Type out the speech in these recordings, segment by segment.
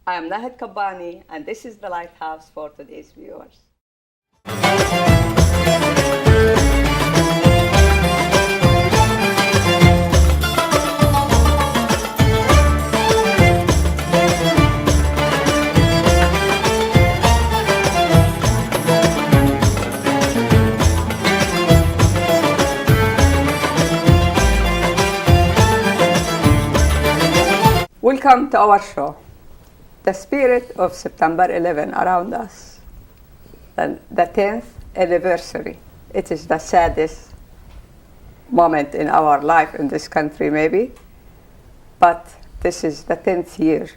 I am Kabbani, and this is the Lighthouse for today's viewers. Welcome to our show. The spirit of September 11 around us, the 10th anniversary. It is the saddest moment in our life in this country, maybe, but this is the 10th year.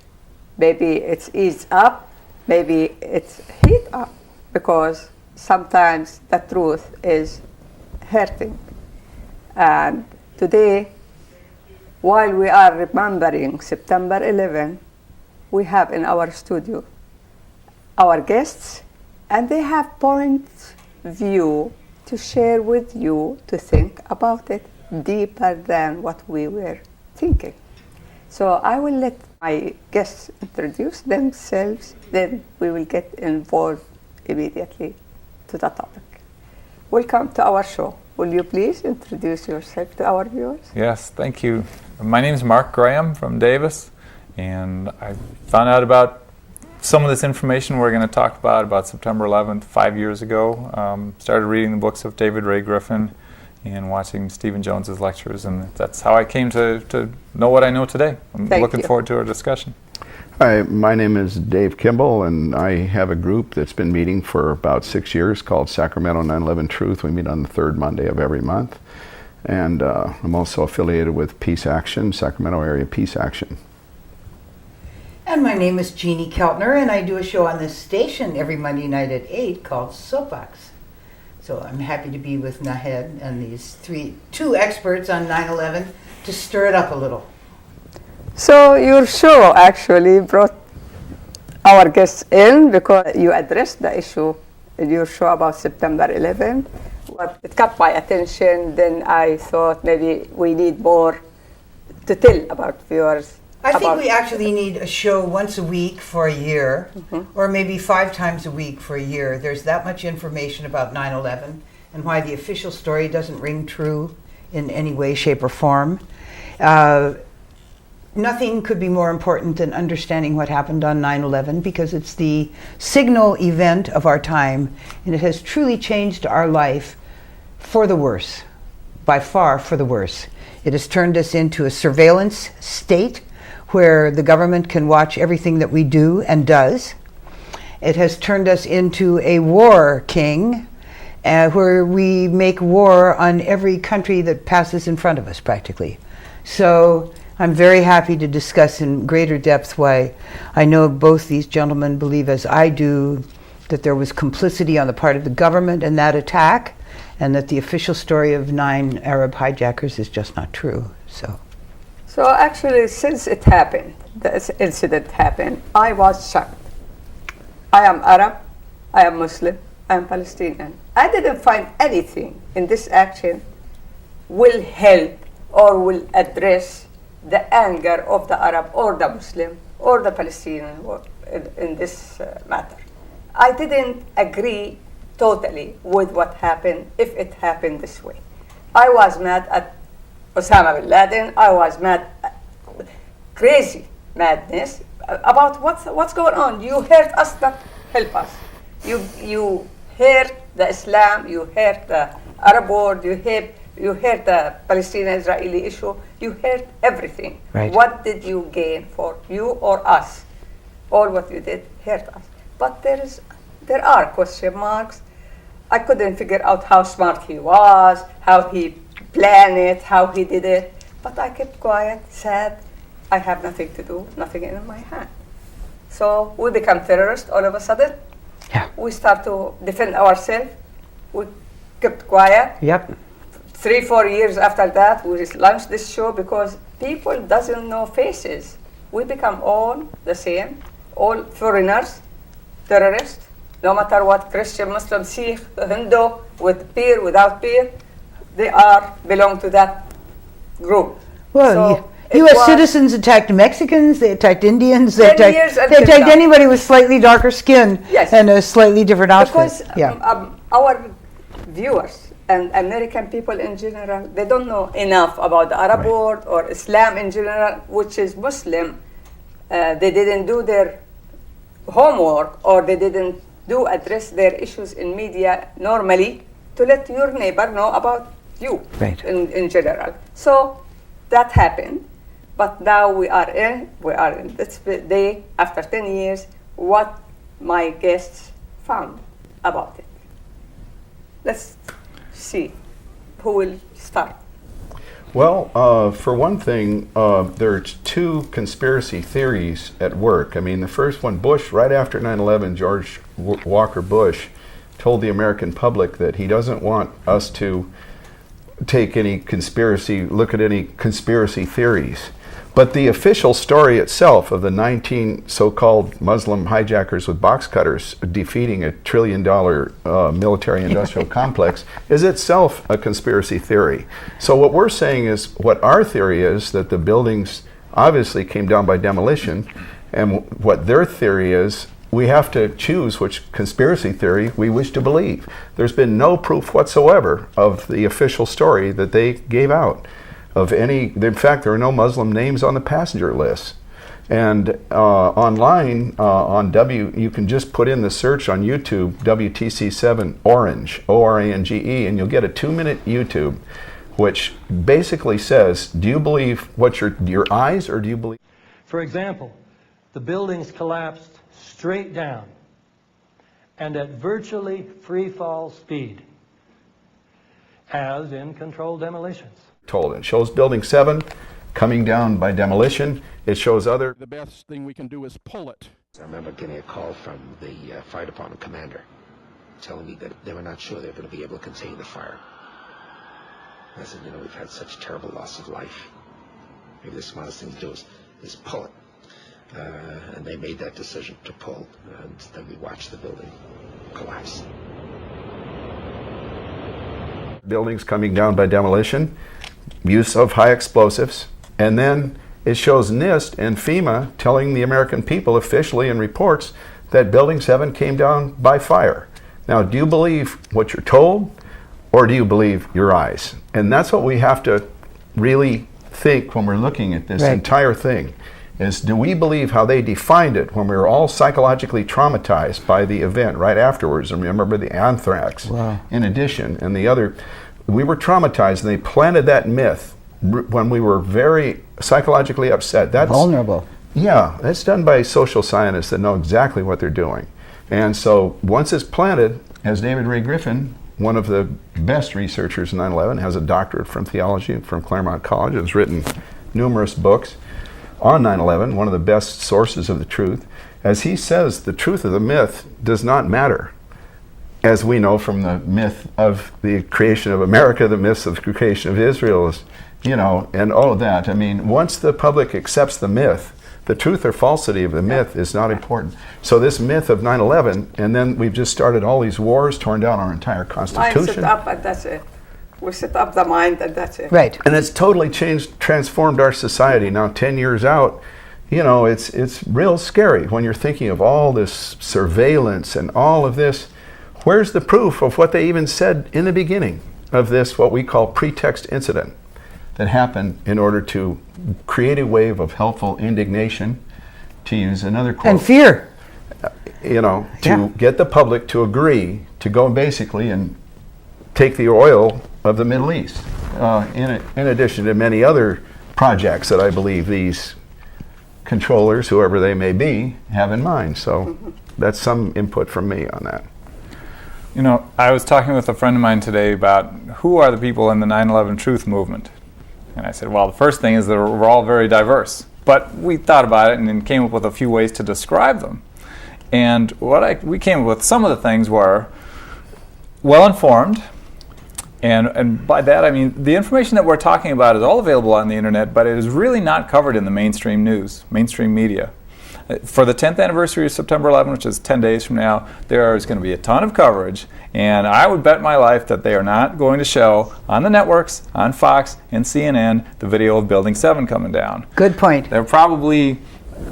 Maybe it's eased up, maybe it's heat up, because sometimes the truth is hurting. And today, while we are remembering September 11, we have in our studio our guests, and they have point of view to share with you, to think about it deeper than what we were thinking. So I will let my guests introduce themselves, then we will get involved immediately to the topic. Welcome to our show. Will you please introduce yourself to our viewers? Yes, thank you. My name is Mark Graham from Davis, and I found out about some of this information we're going to talk about September 11th, 5 years ago. Started reading the books of David Ray Griffin and watching Stephen Jones's lectures, and that's how I came to know what I know today. I'm looking forward to our discussion. Hi, my name is Dave Kimball, and I have a group that's been meeting for about 6 years called Sacramento 9/11 Truth. We meet on the third Monday of every month. And I'm also affiliated with Peace Action, Sacramento Area Peace Action. And my name is Jeanie Kaltner, and I do a show on this station every Monday night at 8 called Soapbox. So I'm happy to be with Nahed and these two experts on 9/11 to stir it up a little. So your show actually brought our guests in because you addressed the issue in your show about September 11. It caught my attention. Then I thought maybe we need more to tell about viewers. I think we actually need a show once a week for a year, or maybe 5 times a week for a year. There's that much information about 9/11 and why the official story doesn't ring true in any way, shape, or form. Nothing could be more important than understanding what happened on 9/11, because it's the signal event of our time, and it has truly changed our life for the worse, by far for the worse. It has turned us into a surveillance state where the government can watch everything that we do and does. It has turned us into a war king, where we make war on every country that passes in front of us, practically. So I'm very happy to discuss in greater depth why I know both these gentlemen believe, as I do, that there was complicity on the part of the government in that attack, and that the official story of 9 Arab hijackers is just not true. So actually, since it happened, this incident happened, I was shocked. I am Arab, I am Muslim, I am Palestinian. I didn't find anything in this action will help or will address the anger of the Arab or the Muslim or the Palestinian in this matter. I didn't agree totally with what happened if it happened this way. I was mad at Osama bin Laden. I was mad, crazy madness about what's going on. You hurt us, not help us. You hurt the Islam, you hurt the Arab world, you hurt the Palestinian-Israeli issue, you hurt everything. Right. What did you gain for you or us? All what you did hurt us. But there are question marks. I couldn't figure out how smart he was, how he planned it, how he did it. But I kept quiet, sad. I have nothing to do, nothing in my hand. So we become terrorists all of a sudden. Yeah. We start to defend ourselves. We kept quiet. Yep. 3-4 years after that, we launched this show because people doesn't know faces. We become all the same, all foreigners, terrorists, no matter what, Christian, Muslim, Sikh, Hindu, with peer, without peer, they belong to that group. Well, so U.S. was citizens attacked Mexicans, they attacked Indians, they 10 years attacked, until now. anybody with slightly darker skin Yes. and a slightly different outfit. Because Yeah. our viewers and American people in general, they don't know enough about the Arab world or Islam in general, which is Muslim. They didn't do their homework, or they didn't address their issues in media normally to let your neighbor know about you in general. So that happened. But now we are in this day, after 10 years, what my guests found about it. Let's see who will start. Well, for one thing, there's two conspiracy theories at work. I mean, the first one, Bush, right after 9/11, George Walker Bush told the American public that he doesn't want us to look at any conspiracy theories. But the official story itself of the 19 so-called Muslim hijackers with box cutters defeating $1 trillion military-industrial complex is itself a conspiracy theory. So what we're saying is, what our theory is, that the buildings obviously came down by demolition, and what their theory is, we have to choose which conspiracy theory we wish to believe. There's been no proof whatsoever of the official story that they gave out. In fact, there are no Muslim names on the passenger list. And online, you can just put in the search on YouTube, WTC7 Orange, O-R-A-N-G-E, and you'll get a 2-minute YouTube, which basically says, do you believe what your eyes, or do you believe? For example, the buildings collapsed straight down and at virtually free fall speed, as in controlled demolitions. Told. It shows Building 7 coming down by demolition. It shows other. The best thing we can do is pull it. I remember getting a call from the fire department commander telling me that they were not sure they were going to be able to contain the fire. I said, we've had such terrible loss of life. Maybe the smartest thing to do is pull it. And they made that decision to pull, and then we watched the building collapse. Buildings coming down by demolition, use of high explosives, and then it shows NIST and FEMA telling the American people officially in reports that Building 7 came down by fire. Now, do you believe what you're told, or do you believe your eyes? And that's what we have to really think when we're looking at this entire thing, is do we believe how they defined it when we were all psychologically traumatized by the event right afterwards? And remember the anthrax, in addition, and the other, we were traumatized, and they planted that myth when we were very psychologically upset. That's vulnerable. Yeah, that's done by social scientists that know exactly what they're doing. And so once it's planted, as David Ray Griffin, one of the best researchers in 9/11, has a doctorate from theology from Claremont College, has written numerous books on 9/11, one of the best sources of the truth. As he says, the truth of the myth does not matter. As we know from the myth of the creation of America, the myths of the creation of Israel, is, and all of that. I mean, once the public accepts the myth, the truth or falsity of the myth is not important. So this myth of 9/11, and then we've just started all these wars, torn down our entire Constitution. Mind set up, and that's it. We set up the mind, and that's it. Right. And it's totally transformed our society. Now, 10 years out, it's real scary when you're thinking of all this surveillance and all of this. Where's the proof of what they even said in the beginning of this, what we call pretext incident, that happened in order to create a wave of helpful indignation, to use another quote. And fear. To get the public to agree to go basically and take the oil of the Middle East, in addition to many other projects that I believe these controllers, whoever they may be, have in mind. So that's some input from me on that. I was talking with a friend of mine today about who are the people in the 9/11 truth movement. And I said, well, the first thing is that we're all very diverse. But we thought about it and then came up with a few ways to describe them. And we came up with, some of the things were well-informed. And by that I mean the information that we're talking about is all available on the internet, but it is really not covered in the mainstream news, mainstream media. For the 10th anniversary of September 11, which is 10 days from now, there is going to be a ton of coverage, and I would bet my life that they are not going to show on the networks, on Fox and CNN, the video of Building 7 coming down. Good point. They're probably,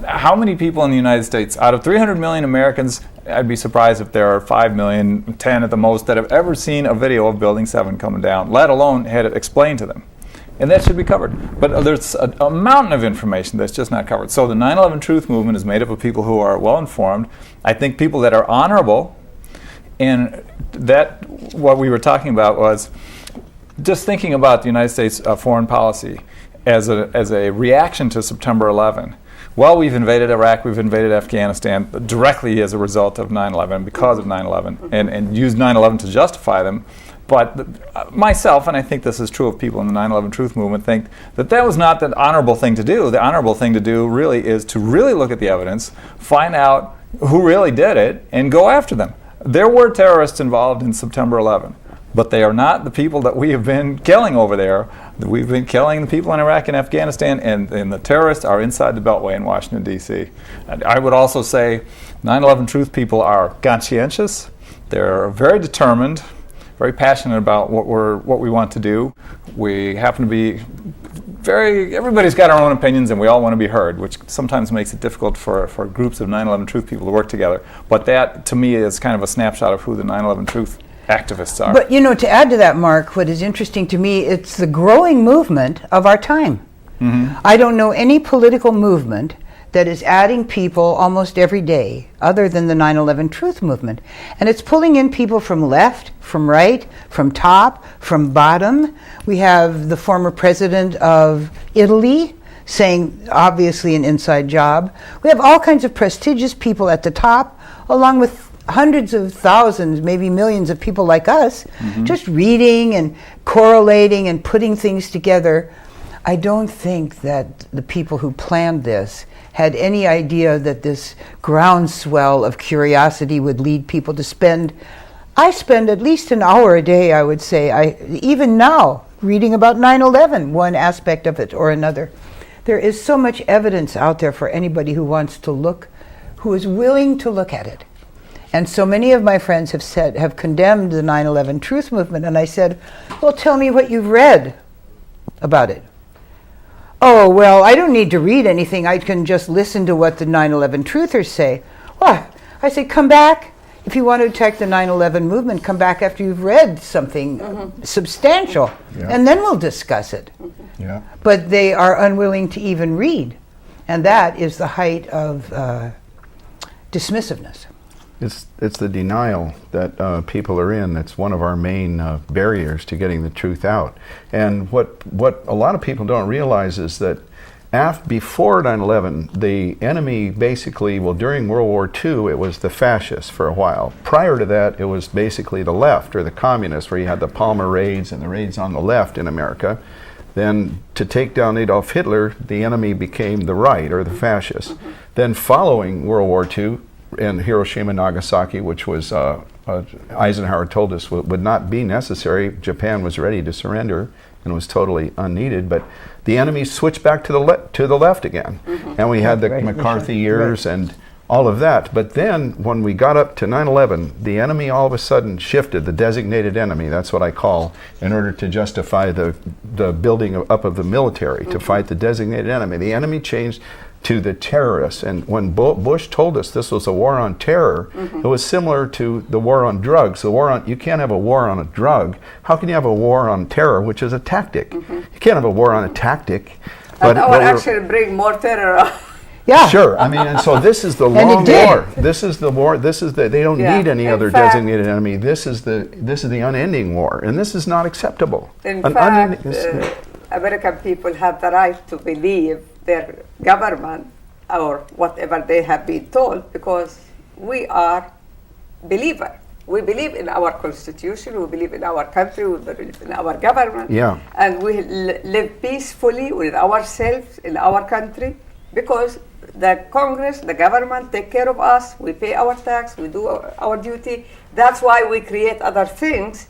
how many people in the United States, out of 300 million Americans, I'd be surprised if there are 5 million, 10 at the most, that have ever seen a video of Building 7 coming down, let alone had it explained to them. And that should be covered. But there's a mountain of information that's just not covered. So the 9/11 Truth Movement is made up of people who are well-informed. I think people that are honorable. And that, what we were talking about was just thinking about the United States foreign policy as a reaction to September 11. Well, we've invaded Iraq, we've invaded Afghanistan directly as a result of 9/11, because of 9/11, and used 9/11 to justify them. But myself, and I think this is true of people in the 9/11 Truth Movement, think that that was not the honorable thing to do. The honorable thing to do really is to really look at the evidence, find out who really did it, and go after them. There were terrorists involved in September 11, but they are not the people that we have been killing over there. We've been killing the people in Iraq and Afghanistan, and the terrorists are inside the Beltway in Washington, D.C. And I would also say 9/11 Truth people are conscientious. They're very determined, very passionate about what we want to do. We happen to be everybody's got our own opinions, and we all want to be heard, which sometimes makes it difficult for groups of 9/11 Truth people to work together. But that, to me, is kind of a snapshot of who the 9/11 Truth activists are. But, you know, to add to that, Mark, what is interesting to me, it's the growing movement of our time. Mm-hmm. I don't know any political movement that is adding people almost every day other than the 9/11 Truth Movement. And it's pulling in people from left, from right, from top, from bottom. We have the former president of Italy saying, obviously an inside job. We have all kinds of prestigious people at the top, along with hundreds of thousands, maybe millions of people like us, just reading and correlating and putting things together. I don't think that the people who planned this had any idea that this groundswell of curiosity would lead people to spend. I spend at least an hour a day, I would say, even now, reading about 9/11, one aspect of it or another. There is so much evidence out there for anybody who wants to look, who is willing to look at it. And so many of my friends have condemned the 9/11 Truth Movement, and I said, well, tell me what you've read about it. Oh, well, I don't need to read anything. I can just listen to what the 9/11 truthers say. Well, I say, come back. If you want to attack the 9/11 movement, come back after you've read something substantial, and then we'll discuss it. Yeah. But they are unwilling to even read, and that is the height of dismissiveness. It's the denial that people are in that's one of our main barriers to getting the truth out. And what a lot of people don't realize is that before 9/11, the enemy basically, during World War II, it was the fascists for a while. Prior to that, it was basically the left, or the communists, where you had the Palmer raids and the raids on the left in America. Then to take down Adolf Hitler, the enemy became the right, or the fascists. Then following World War II, in Hiroshima and Nagasaki, which was Eisenhower told us would not be necessary. Japan was ready to surrender and was totally unneeded. But the enemy switched back to the left again, and we had the McCarthy years and all of that. But then when we got up to 9/11, the enemy all of a sudden shifted. The designated enemy, that's what I call, in order to justify the building up of the military to fight the designated enemy. The enemy changed to the terrorists. And when Bush told us this was a war on terror, it was similar to the war on drugs. You can't have a war on a drug. How can you have a war on terror, which is a tactic? You can't have a war on a tactic. But actually bring more terror. Yeah. Sure. I mean, and so this is the long war. This is the war. They don't need any other designated enemy. This is the unending war, and this is not acceptable. In fact, American people have the right to believe their government or whatever they have been told, because we are believers. We believe in our constitution, we believe in our country, we believe in our government, and we live peacefully with ourselves in our country, because the Congress, the government take care of us, we pay our tax, we do our duty. That's why we create other things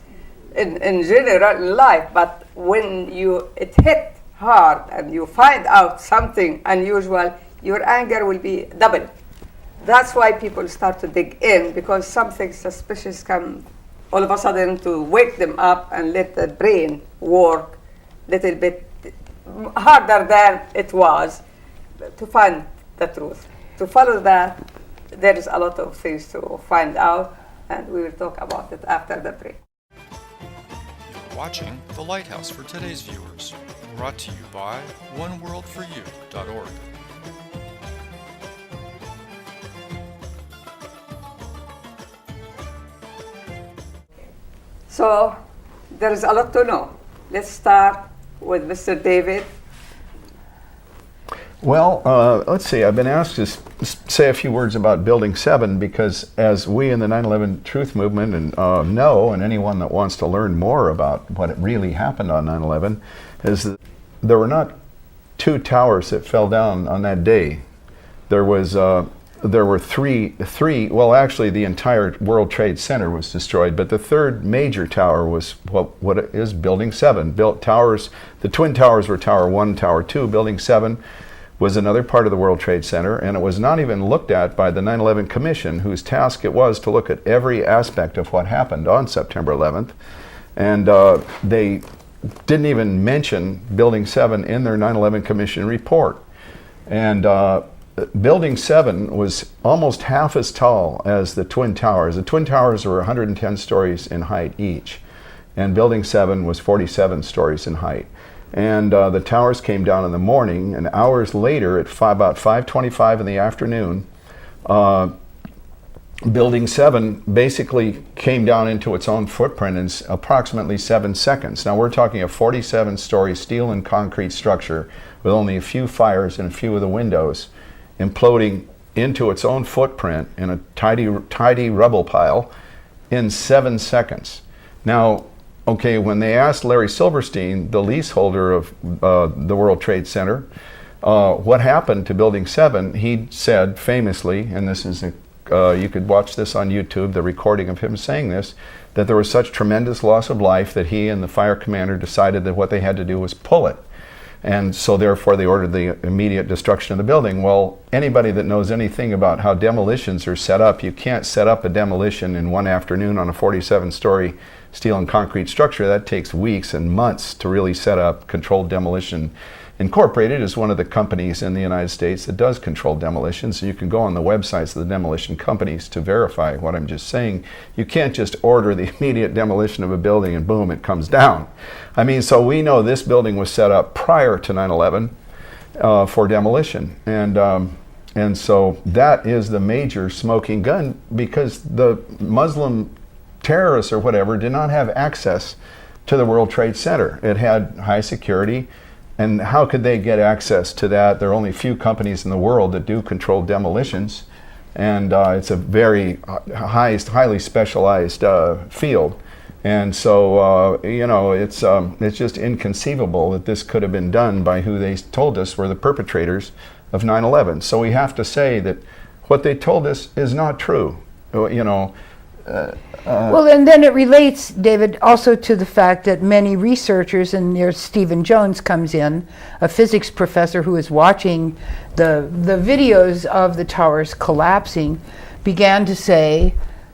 in general in life. But when it hit hard and you find out something unusual, your anger will be double. That's why people start to dig in, because something suspicious come all of a sudden to wake them up and let the brain work a little bit harder than it was to find the truth. To follow that, there is a lot of things to find out, and we will talk about it after the break. You're watching The Lighthouse for today's viewers, brought to you by oneworldforyou.org. So there is a lot to know. Let's start with Mr. David. Well, let's see. I've been asked to say a few words about Building 7 because, as we in the 9/11 Truth Movement know, and anyone that wants to learn more about what really happened on 9/11, is that there were not two towers that fell down on that day. There were three. Well, actually, the entire World Trade Center was destroyed, but the third major tower was what is Building 7. The Twin Towers were Tower 1, Tower 2. Building 7 was another part of the World Trade Center, and it was not even looked at by the 9/11 Commission, whose task it was to look at every aspect of what happened on September 11th. And they didn't even mention Building 7 in their 9/11 Commission report. And Building 7 was almost half as tall as the Twin Towers. The Twin Towers were 110 stories in height each, and Building 7 was 47 stories in height. And the towers came down in the morning, and hours later, at about 5:25 in the afternoon, Building 7 basically came down into its own footprint in approximately 7 seconds. Now we're talking a 47-story steel and concrete structure with only a few fires in a few of the windows, imploding into its own footprint in a tidy rubble pile in 7 seconds. Now, okay, when they asked Larry Silverstein, the leaseholder of the World Trade Center, what happened to Building 7, he said famously, and this is you could watch this on YouTube, the recording of him saying this, that there was such tremendous loss of life that he and the fire commander decided that what they had to do was pull it. And so therefore they ordered the immediate destruction of the building. Well, anybody that knows anything about how demolitions are set up, you can't set up a demolition in one afternoon on a 47-story steel and concrete structure. That takes weeks and months to really set up. Controlled Demolition Incorporated is one of the companies in the United States that does controlled demolitions. You can go on the websites of the demolition companies to verify what I'm just saying. You can't just order the immediate demolition of a building and boom, it comes down. I mean, so we know this building was set up prior to 9/11 for demolition. And so that is the major smoking gun, because the Muslim terrorists or whatever did not have access to the World Trade Center. It had high security. And how could they get access to that? There are only a few companies in the world that do controlled demolitions, and it's a very highly specialized field. And so, it's just inconceivable that this could have been done by who they told us were the perpetrators of 9/11. So we have to say that what they told us is not true. Well, and then it relates, David, also to the fact that many researchers, and there's Stephen Jones comes in, a physics professor who is watching the videos of the towers collapsing, began to say,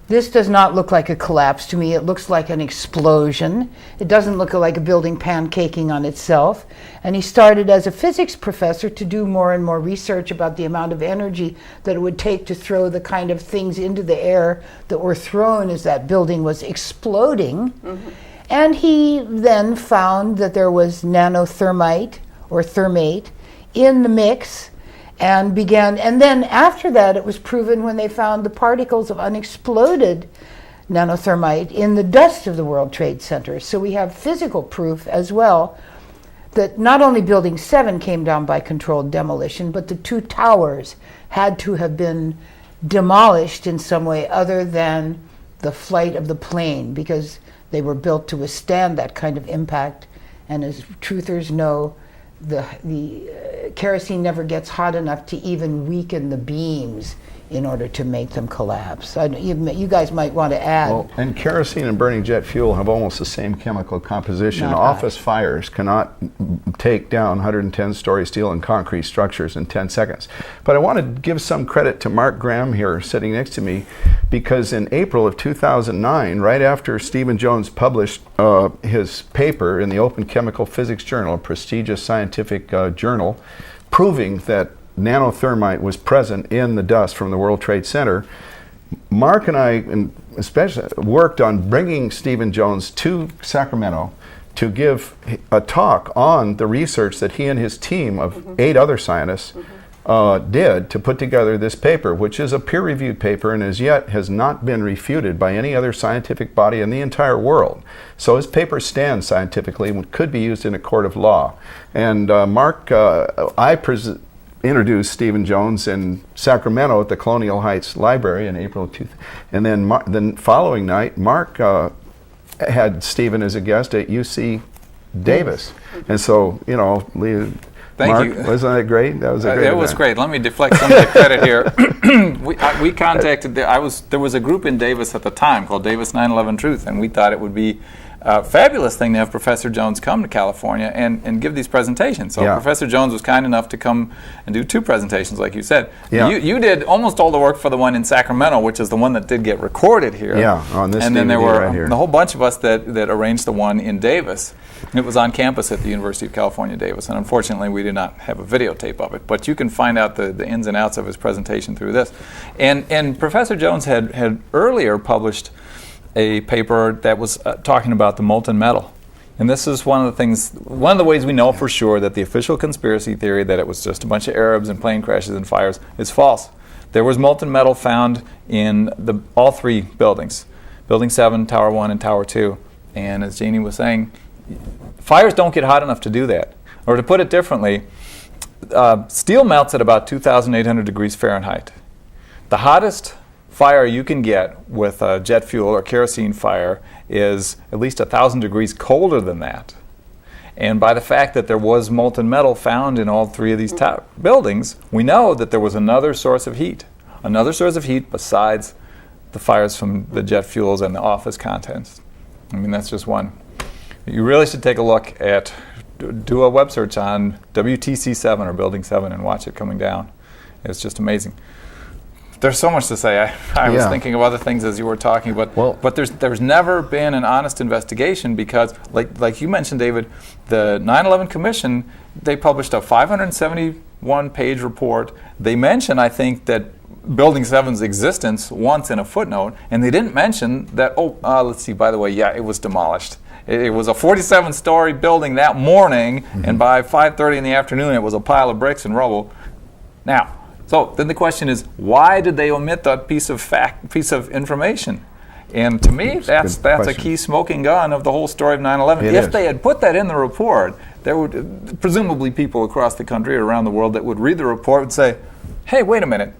this does not look like a collapse to me. It looks like an explosion. It doesn't look like a building pancaking on itself. And he started as a physics professor to do more and more research about the amount of energy that it would take to throw the kind of things into the air that were thrown as that building was exploding. Mm-hmm. And he then found that there was nanothermite or thermate in the mix, and then after that it was proven when they found the particles of unexploded nanothermite in the dust of the World Trade Center. So we have physical proof as well that not only Building 7 came down by controlled demolition, but the two towers had to have been demolished in some way other than the flight of the plane, because they were built to withstand that kind of impact. And as truthers know, the kerosene never gets hot enough to even weaken the beams in order to make them collapse. You guys might want to add. Well, and kerosene and burning jet fuel have almost the same chemical composition. Not Office fires cannot take down 110-story steel and concrete structures in 10 seconds. But I want to give some credit to Mark Graham here, sitting next to me, because in April of 2009, right after Stephen Jones published his paper in the Open Chemical Physics Journal, a prestigious scientific journal, proving that nanothermite was present in the dust from the World Trade Center, Mark and I especially worked on bringing Stephen Jones to Sacramento to give a talk on the research that he and his team of 8 other scientists did to put together this paper, which is a peer-reviewed paper and as yet has not been refuted by any other scientific body in the entire world. So his paper stands scientifically and could be used in a court of law. And Mark, introduced Stephen Jones in Sacramento at the Colonial Heights Library in April of 2000. And then the following night, Mark had Stephen as a guest at UC Davis. And so, you know, Thank Mark, you. wasn't that great? That was a great It was event. great. Let me deflect some of the credit here. We contacted, there was a group in Davis at the time called Davis 9/11 Truth, and we thought it would be a fabulous thing to have Professor Jones come to California and give these presentations. So Professor Jones was kind enough to come and do 2 presentations, like you said. Yeah. You did almost all the work for the one in Sacramento, which is the one that did get recorded here. Yeah, on this And then there DVD were right here. a whole bunch of us that arranged the one in Davis. It was on campus at the University of California, Davis, and unfortunately we did not have a videotape of it. But you can find out the ins and outs of his presentation through this. And Professor Jones had earlier published a paper that was talking about the molten metal. And this is one of the ways we know for sure that the official conspiracy theory that it was just a bunch of Arabs and plane crashes and fires is false. There was molten metal found in all 3 buildings, Building 7, Tower 1, and Tower 2. And as Jeanie was saying, fires don't get hot enough to do that. Or to put it differently, steel melts at about 2,800 degrees Fahrenheit. The hottest fire you can get with jet fuel or kerosene fire is at least 1,000 degrees colder than that. And by the fact that there was molten metal found in all 3 of these buildings, we know that there was another source of heat besides the fires from the jet fuels and the office contents. I mean, that's just one. You really should take a look at, do a web search on WTC7 or Building 7 and watch it coming down. It's just amazing. There's so much to say. I was thinking of other things as you were talking, but there's never been an honest investigation because, like you mentioned, David, the 9/11 Commission, they published a 571-page report. They mention, I think, that Building 7's existence once in a footnote, and they didn't mention that, let's see, by the way, it was demolished. It was a 47-story building that morning, and by 5:30 in the afternoon, it was a pile of bricks and rubble. Now, so then the question is, why did they omit that piece of information? And to me, that's a key smoking gun of the whole story of 9/11. If they had put that in the report, there would presumably people across the country or around the world that would read the report and say, hey, wait a minute.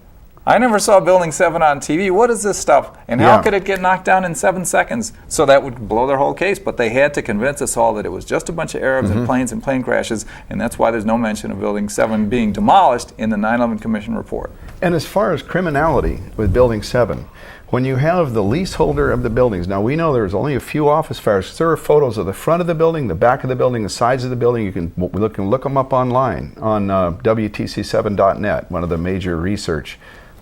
I never saw Building 7 on TV. What is this stuff? And how could it get knocked down in 7 seconds? So that would blow their whole case. But they had to convince us all that it was just a bunch of Arabs and planes and plane crashes. And that's why there's no mention of Building 7 being demolished in the 9/11 Commission report. And as far as criminality with Building 7, when you have the leaseholder of the buildings, now we know there's only a few office fires. There are photos of the front of the building, the back of the building, the sides of the building. You can look them up online on WTC7.net, one of the major research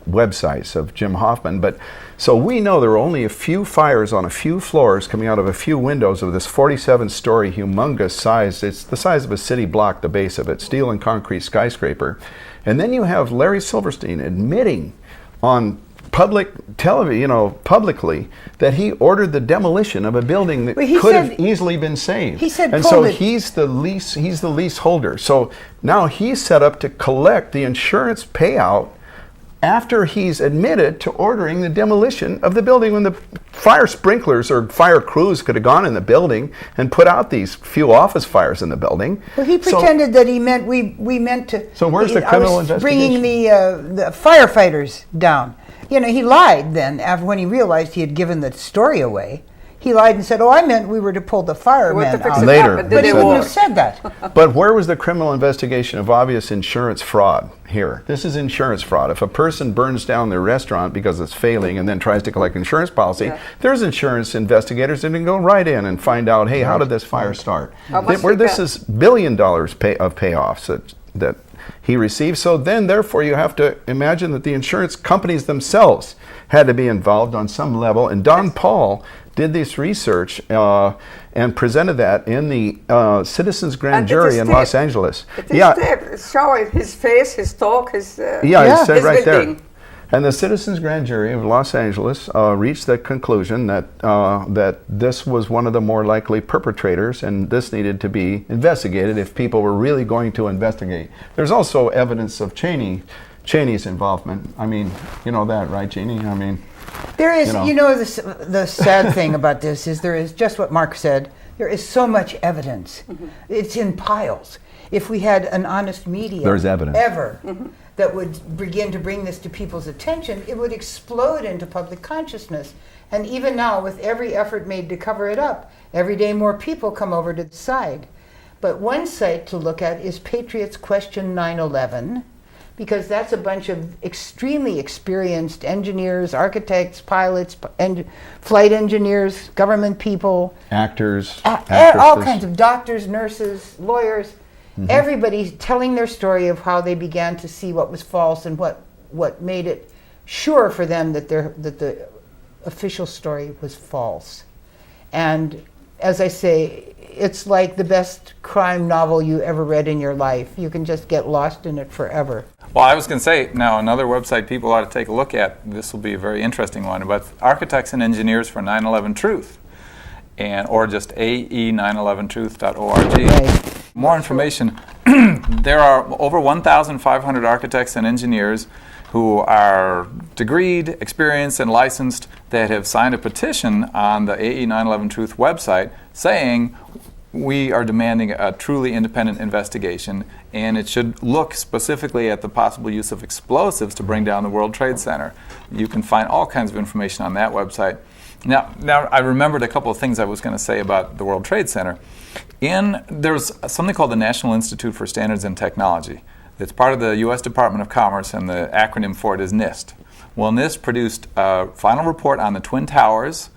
websites of Jim Hoffman. But so we know there were only a few fires on a few floors coming out of a few windows of this 47-story humongous size. It's the size of a city block, the base of it, steel and concrete skyscraper. And then you have Larry Silverstein admitting on public television, publicly, that he ordered the demolition of a building that could have easily been saved. He said, and so he's the leaseholder. So now he's set up to collect the insurance payout after he's admitted to ordering the demolition of the building, when the fire sprinklers or fire crews could have gone in the building and put out these few office fires in the building. Well, he pretended that he meant we meant to. So where's the criminal investigation? Bringing the firefighters down. He lied then when he realized he had given the story away. he lied and said, "Oh, I meant we were to pull the firemen out." Later. But But he they wouldn't were. have said that. But where was the criminal investigation of obvious insurance fraud here? This is insurance fraud. If a person burns down their restaurant because it's failing and then tries to collect insurance policy, there's insurance investigators that can go right in and find out, hey, how did this fire start? Where this is $1 billion of payoffs that he received. So then, therefore, you have to imagine that the insurance companies themselves had to be involved on some level. And Don Paul did this research and presented that in the Citizens Grand Jury in Los Angeles. It's showing his face, his talk, his it said his right building. there. And the Citizens Grand Jury of Los Angeles reached the conclusion that that this was one of the more likely perpetrators, and this needed to be investigated if people were really going to investigate. There's also evidence of Cheney's involvement. I mean, you know that, right, Jeanie? I mean, There is, the sad thing about this is there is just what Mark said. There is so much evidence. It's in piles. If we had an honest media, There's evidence. ever, that would begin to bring this to people's attention, it would explode into public consciousness. And even now, with every effort made to cover it up, every day more people come over to the side. But one site to look at is Patriots Question 9/11, because that's a bunch of extremely experienced engineers, architects, pilots, flight engineers, government people, actors, all actresses. kinds of doctors, nurses, lawyers, everybody telling their story of how they began to see what was false and what made it sure for them that the official story was false. And as I say, it's like the best crime novel you ever read in your life. You can just get lost in it forever. Well, I was going to say, now another website people ought to take a look at, this will be a very interesting one, about Architects and Engineers for 9/11 Truth, or just ae911truth.org. Right. More information. There are over 1,500 architects and engineers who are degreed, experienced, and licensed that have signed a petition on the ae911 Truth website saying we are demanding a truly independent investigation, and it should look specifically at the possible use of explosives to bring down the World Trade Center. You can find all kinds of information on that website. Now I remembered a couple of things I was going to say about the World Trade Center. There's something called the National Institute for Standards and Technology. It's part of the U.S. Department of Commerce, and the acronym for it is NIST. Well, NIST produced a final report on the Twin Towers,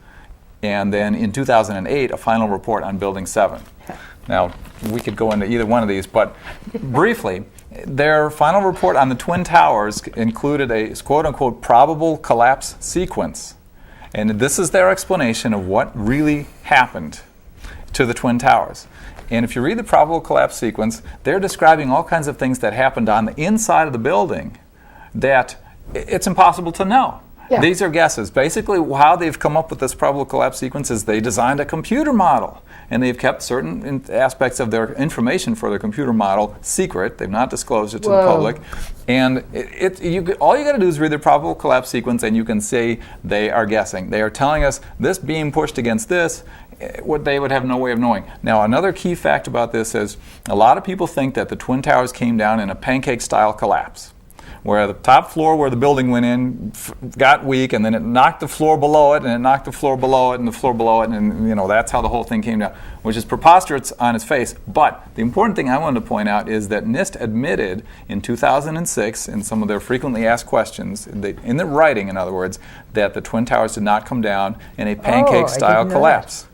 and then in 2008, a final report on Building 7. Now, we could go into either one of these, but briefly, their final report on the Twin Towers included a quote-unquote probable collapse sequence. And this is their explanation of what really happened to the Twin Towers. And if you read the probable collapse sequence, they're describing all kinds of things that happened on the inside of the building that it's impossible to know. Yeah. These are guesses. Basically, how they've come up with this probable collapse sequence is they designed a computer model, and they've kept certain aspects of their information for their computer model secret. They've not disclosed it to the public. And all you got to do is read the probable collapse sequence, and you can see they are guessing. They are telling us this beam pushed against this. What they would have no way of knowing. Now, another key fact about this is a lot of people think that the Twin Towers came down in a pancake-style collapse, where the top floor where the building went in got weak, and then it knocked the floor below it, and it knocked the floor below it, and the floor below it, and that's how the whole thing came down, which is preposterous on its face. But the important thing I wanted to point out is that NIST admitted in 2006, in some of their frequently asked questions, in the writing, in other words, that the Twin Towers did not come down in a pancake-style collapse.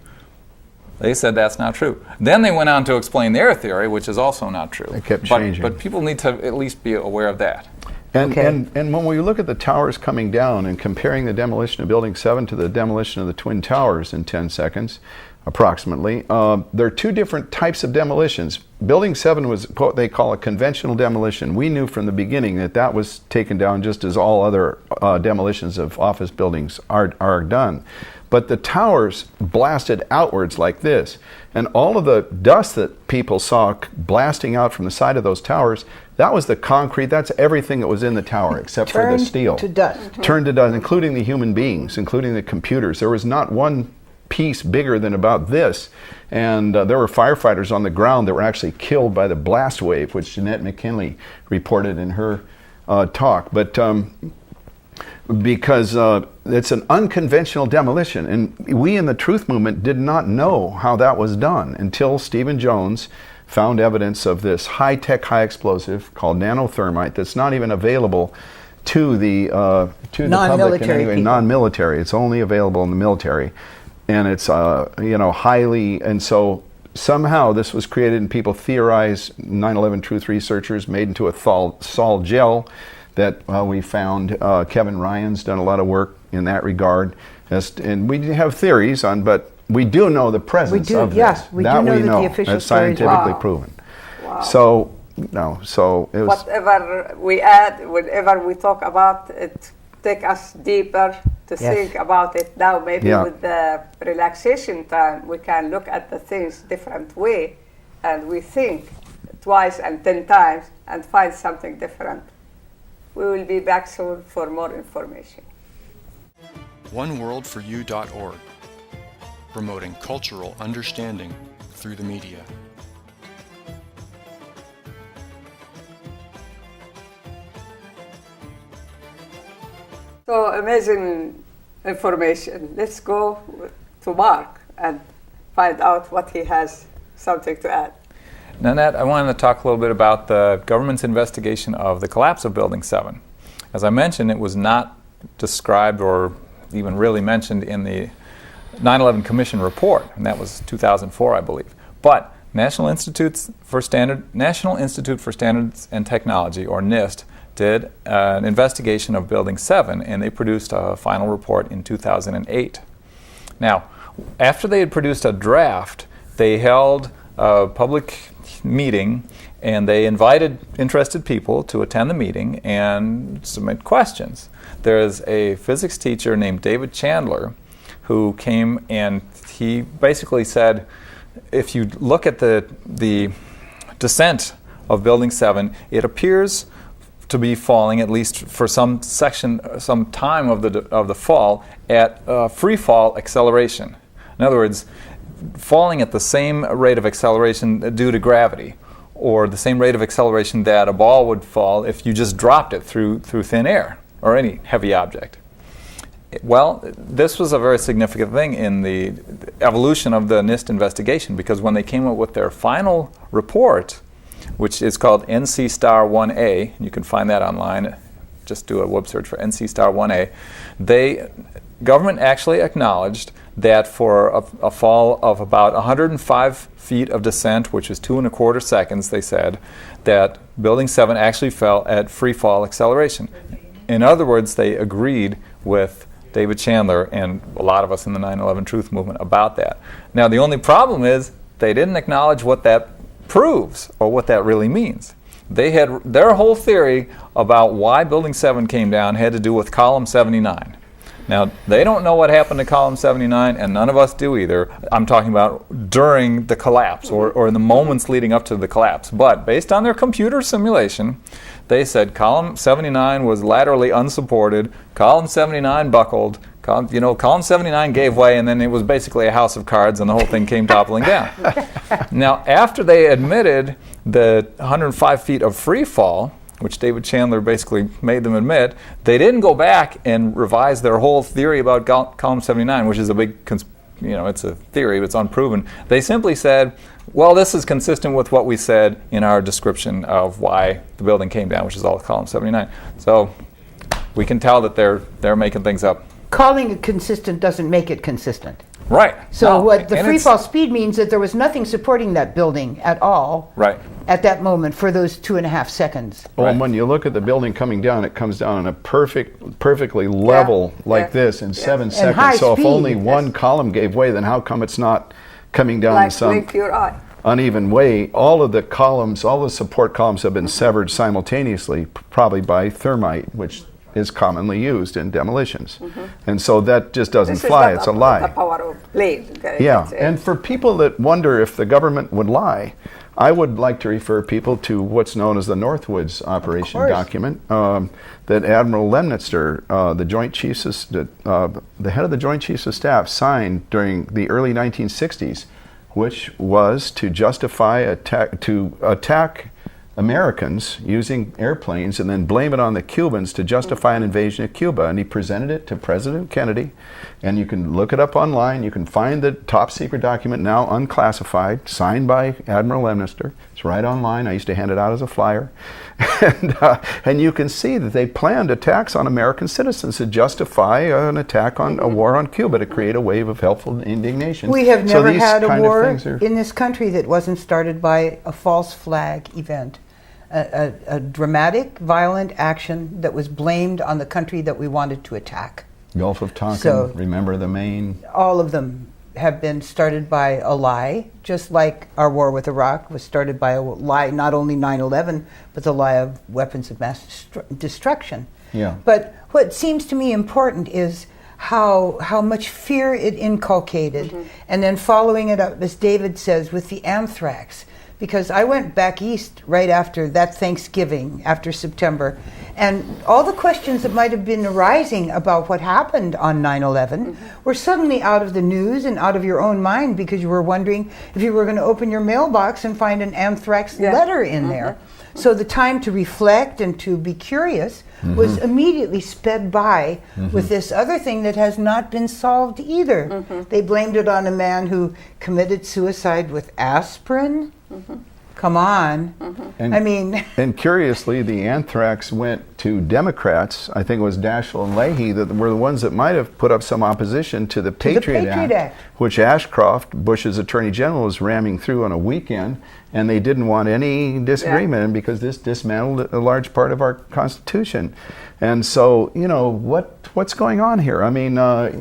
They said that's not true. Then they went on to explain their theory, which is also not true. They kept changing. But people need to at least be aware of that. And when we look at the towers coming down and comparing the demolition of Building 7 to the demolition of the Twin Towers in 10 seconds, approximately, there are two different types of demolitions. Building 7 was what they call a conventional demolition. We knew from the beginning that that was taken down just as all other demolitions of office buildings are done. But the towers blasted outwards like this. And all of the dust that people saw blasting out from the side of those towers, that was the concrete, that's everything that was in the tower except for the steel. Turned to dust. Turned to dust, including the human beings, including the computers. There was not one piece bigger than about this. And there were firefighters on the ground that were actually killed by the blast wave, which Jeanette McKinley reported in her talk. But Because it's an unconventional demolition. And we in the Truth Movement did not know how that was done until Stephen Jones found evidence of this high-tech, high-explosive called nanothermite that's not even available to the public in any way, non-military. It's only available in the military. And it's, highly, and so somehow this was created and people theorize, 9/11 truth researchers made into a sol gel that we found. Kevin Ryan's done a lot of work in that regard. And we have theories on, but we do know the presence of this. Yeah, we do know that the official that's scientifically proven. Wow. So, so it was... Whatever we add, whenever we talk about it, take us deeper to think about it. Now maybe with the relaxation time, we can look at the things different way, and we think twice and 10 times and find something different. We will be back soon for more information. oneworldforyou.org, promoting cultural understanding through the media. So amazing information. Let's go to Mark and find out what he has something to add. Nanette, I wanted to talk a little bit about the government's investigation of the collapse of Building 7. As I mentioned, it was not described or even really mentioned in the 9/11 Commission report, and that was 2004, I believe. But National Institute for Standards and Technology, or NIST, did an investigation of Building 7, and they produced a final report in 2008. Now, after they had produced a draft, they held a public meeting, and they invited interested people to attend the meeting and submit questions. There's a physics teacher named David Chandler who came, and he basically said, if you look at the descent of Building 7, it appears to be falling, at least for some time of the fall, at free fall acceleration. In other words, falling at the same rate of acceleration due to gravity, or the same rate of acceleration that a ball would fall if you just dropped it through thin air or any heavy object. Well, this was a very significant thing in the evolution of the NIST investigation, because when they came up with their final report, which is called NC Star 1A, you can find that online, just do a web search for NC Star 1A, government actually acknowledged that for a fall of about 105 feet of descent, which is 2.25 seconds, they said, that Building 7 actually fell at free fall acceleration. In other words, they agreed with David Chandler and a lot of us in the 9/11 Truth Movement about that. Now, the only problem is they didn't acknowledge what that proves or what that really means. They had their whole theory about why Building 7 came down had to do with column 79. Now, they don't know what happened to column 79, and none of us do either. I'm talking about during the collapse or in the moments leading up to the collapse. But based on their computer simulation, they said column 79 was laterally unsupported, column 79 buckled, column 79 gave way, and then it was basically a house of cards, and the whole thing came toppling down. Now, after they admitted the 105 feet of free fall, which David Chandler basically made them admit, they didn't go back and revise their whole theory about column 79, which is a big, it's a theory, but it's unproven. They simply said, well, this is consistent with what we said in our description of why the building came down, which is all column 79. So we can tell that they're making things up. Calling it consistent doesn't make it consistent. Right. So what the free fall speed means that there was nothing supporting that building at all. Right. At that moment for those 2.5 seconds. Well, and when you look at the building coming down, it comes down in a perfectly level like this in 7 seconds. high So if speed. only one column gave way, then how come it's not coming down in some blink your eye. uneven way? All of the columns, all the support columns have been severed simultaneously, probably by thermite, which is commonly used in demolitions. And so that just doesn't fly, it's a lie. The power of blade. Yeah, and for people that wonder if the government would lie, I would like to refer people to what's known as the Northwoods Operation document that Admiral Lemnitzer, the head of the Joint Chiefs of Staff, signed during the early 1960s, which was to justify attack Americans using airplanes and then blame it on the Cubans to justify an invasion of Cuba. And he presented it to President Kennedy, and you can look it up online. You can find the top secret document, now unclassified, signed by Admiral Leominster. It's right online. I used to hand it out as a flyer. And you can see that they planned attacks on American citizens to justify an attack on a war on Cuba, to create a wave of helpful indignation. We have never had a war are, in this country that wasn't started by a false flag event. A dramatic, violent action that was blamed on the country that we wanted to attack. Gulf of Tonkin, So, remember the Maine? All of them have been started by a lie, just like our war with Iraq was started by a lie, not only 9/11, but the lie of weapons of mass destruction. Yeah. But what seems to me important is how much fear it inculcated, and then following it up, as David says, with the anthrax. Because I went back east right after that Thanksgiving, after September, and all the questions that might have been arising about what happened on 9/11 were suddenly out of the news and out of your own mind, because you were wondering if you were going to open your mailbox and find an anthrax letter in there. So the time to reflect and to be curious was immediately sped by with this other thing that has not been solved either. They blamed it on a man who committed suicide with aspirin. Come on. And, I mean... and curiously, the anthrax went to Democrats. I think it was Daschle and Leahy that were the ones that might have put up some opposition to the Patriot Act, which Ashcroft, Bush's Attorney General, was ramming through on a weekend, and they didn't want any disagreement because this dismantled a large part of our Constitution. And so, you know, what's going on here? I mean,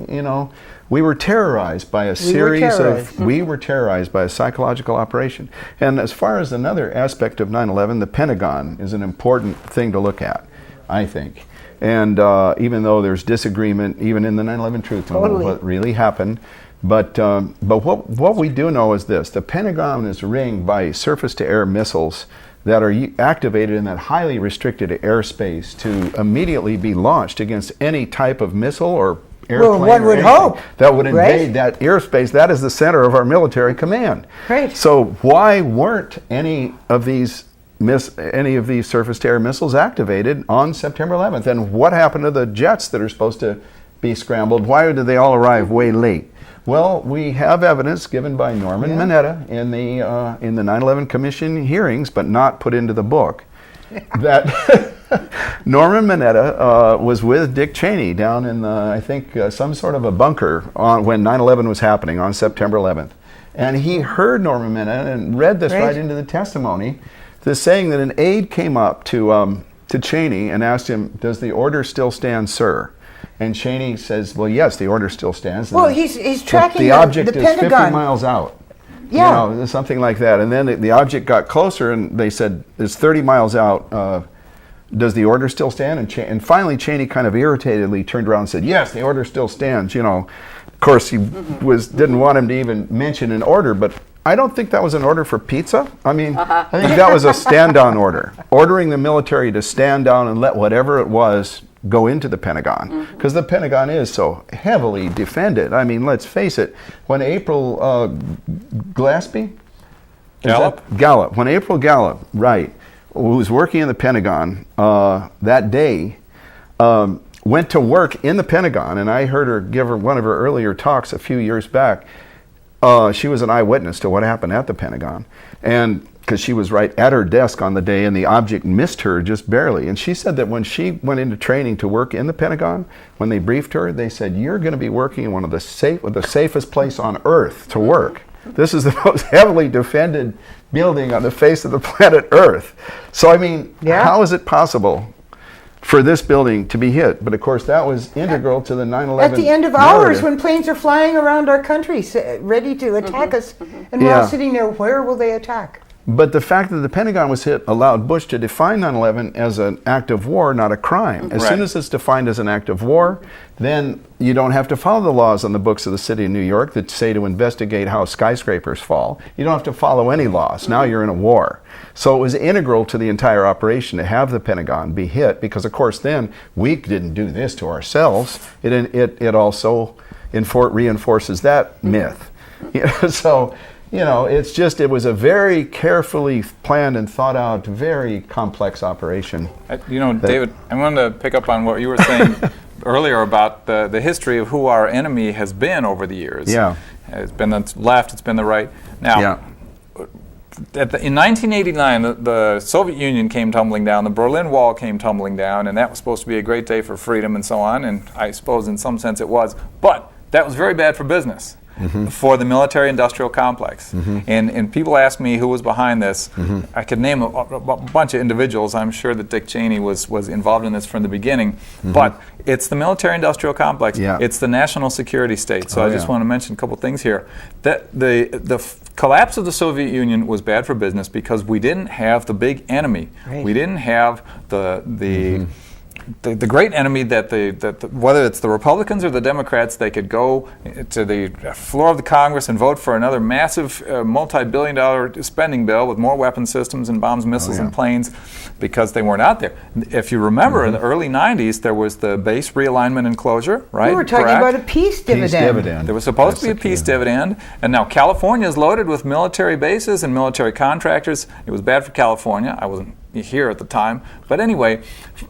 you know, we were terrorized by a series of, we were terrorized by a psychological operation. And as far as another aspect of 9/11, the Pentagon is an important thing to look at, I think. And even though there's disagreement, even in the 9/11 truth, on what really happened, but what we do know is this: the Pentagon is ringed by surface-to-air missiles that are activated in that highly restricted airspace to immediately be launched against any type of missile or airplane, well, one would hope that would invade that airspace. That is the center of our military command. Right. So why weren't any of these surface-to-air missiles activated on September 11th? And what happened to the jets that are supposed to be scrambled? Why did they all arrive way late? Well, we have evidence given by Norman Mineta in the 9/11 Commission hearings, but not put into the book, that Norman Mineta was with Dick Cheney down in I think some sort of a bunker when 9/11 was happening on September 11th, and he heard Norman Mineta and read this right into the testimony, this saying that an aide came up to Cheney and asked him, "Does the order still stand, sir?" And Cheney says, "Well, yes, the order still stands." Well, he's tracking the object the is Pentagon. 50 miles out. Yeah. You know, something like that. And then the object got closer, and they said, "It's 30 miles out. Does the order still stand?" And finally, Cheney kind of irritatedly turned around and said, "Yes, the order still stands." You know, of course, he didn't want him to even mention an order, but I don't think that was an order for pizza. I mean, I think that was a stand-down order, ordering the military to stand down and let whatever it was go into the Pentagon, because the Pentagon is so heavily defended. I mean, let's face it, when April Gallup, when April Gallup, right, who was working in the Pentagon that day, went to work in the Pentagon, and I heard her give one of her earlier talks a few years back. She was an eyewitness to what happened at the Pentagon, and because she was right at her desk on the day, and the object missed her just barely. And she said that when she went into training to work in the Pentagon, when they briefed her, they said, "You're going to be working in one of the safest place on Earth to work. This is the most heavily defended building on the face of the planet Earth." So I mean, how is it possible for this building to be hit? But of course, that was integral to the 9/11 At the end of hours, when planes are flying around our country ready to attack us, and we're all sitting there, where will they attack? But the fact that the Pentagon was hit allowed Bush to define 9/11 as an act of war, not a crime. As soon as it's defined as an act of war, then you don't have to follow the laws on the books of the city of New York that say to investigate how skyscrapers fall. You don't have to follow any laws. Now you're in a war. So it was integral to the entire operation to have the Pentagon be hit, because of course then we didn't do this to ourselves. It also reinforces that myth. So, You know, it was a very carefully planned and thought out, very complex operation. David, I wanted to pick up on what you were saying earlier about the history of who our enemy has been over the years. Yeah. It's been the left, it's been the right. Now, Yeah. In 1989, the Soviet Union came tumbling down, the Berlin Wall came tumbling down, and that was supposed to be a great day for freedom and so on, and I suppose in some sense it was. But that was very bad for business, for the military-industrial complex. And people ask me who was behind this. I could name a bunch of individuals. I'm sure that Dick Cheney was involved in this from the beginning. But it's the military-industrial complex. Yeah. It's the national security state. So I just want to mention a couple things here. That the collapse of the Soviet Union was bad for business because we didn't have the big enemy. Right. We didn't have the great enemy that whether it's the Republicans or the Democrats, they could go to the floor of the Congress and vote for another massive multi-billion-dollar spending bill with more weapon systems and bombs, missiles, and planes because they weren't out there. If you remember, in the early 90s, there was the base realignment and closure, right? We were talking about a peace dividend. There was supposed to be a peace dividend, and now California is loaded with military bases and military contractors. It was bad for California. I wasn't here at the time. But anyway,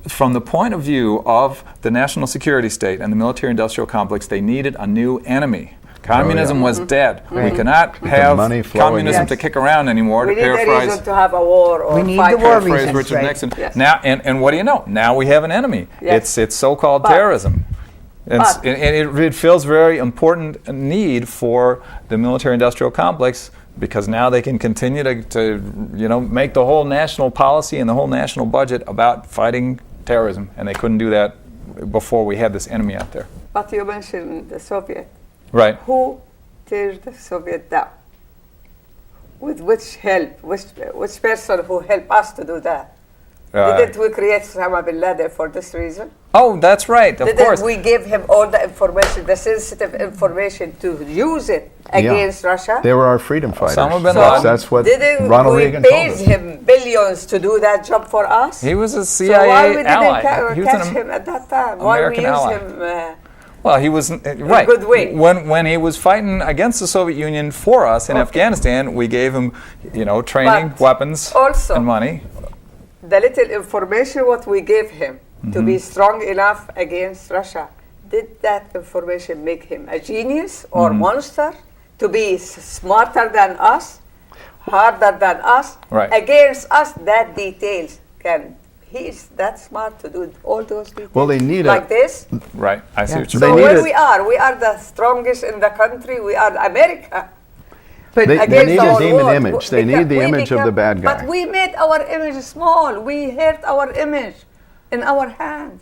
from the point of view of the national security state and the military-industrial complex, they needed a new enemy. Communism was dead. We cannot have communism to kick around anymore, We to need a paraphrase reason to have a war or We need fight. the war paraphrase reasons, Richard right. Nixon. Yes. Now, and what do you know? Now we have an enemy. Yes. It's so-called terrorism. And it feels very important need for the military-industrial complex because now they can continue to make the whole national policy and the whole national budget about fighting terrorism, and they couldn't do that before we had this enemy out there. But you mentioned the Soviet. Right. Who tears the Soviet down? With which help? Which person who helped us to do that? Didn't we create Osama bin Laden for this reason? Oh, that's right, of course. Didn't we give him all the information, the sensitive information, to use it against Russia? They were our freedom fighters. Osama bin Laden. That's what Didn't Ronald we Reagan told pay us. him billions to do that job for us? He was a So why CIA we didn't ally. He was catch an him at that time? Why we American use ally. him? Well, he was right. good way. When he was fighting against the Soviet Union for us in Afghanistan, we gave him, training, But weapons, also, and money. The little information what we gave him to be strong enough against Russia, did that information make him a genius or monster? To be smarter than us, harder than us, Right. against us? That details he is that smart to do all those details. Well, they need like this. Right. I see what you're They So need where it- we are the strongest in the country. We are America. But They Against need the a whole demon world. image. They need the We image of the bad guy. But we made our image small. We hurt our image in our hand.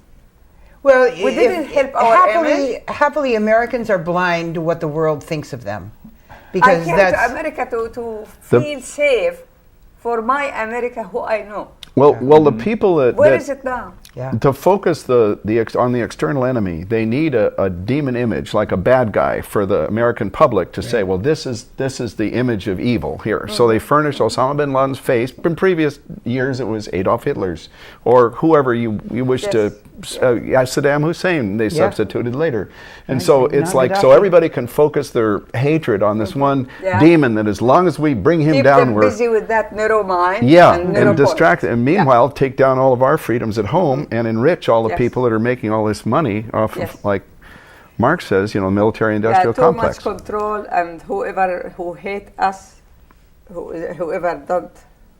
well, We didn't help our image. happily, Americans are blind to what the world thinks of them, I because came that's to America to feel safe for my America who I know. Well, the people that Where is it now? yeah. to focus on the external enemy, they need a demon image, like a bad guy, for the American public to say, well, this is the image of evil here. So they furnish Osama bin Laden's face. In previous years, it was Adolf Hitler's, or whoever you wish to. Saddam Hussein, they substituted later. And so it's like, so everybody can focus their hatred on this one demon that as long as we bring him Keep down, them we're busy with that narrow mind. and distract them. And meanwhile, take down all of our freedoms at home and enrich all the people that are making all this money off of, like Mark says, military-industrial too complex. much control, and whoever who hate us, whoever don't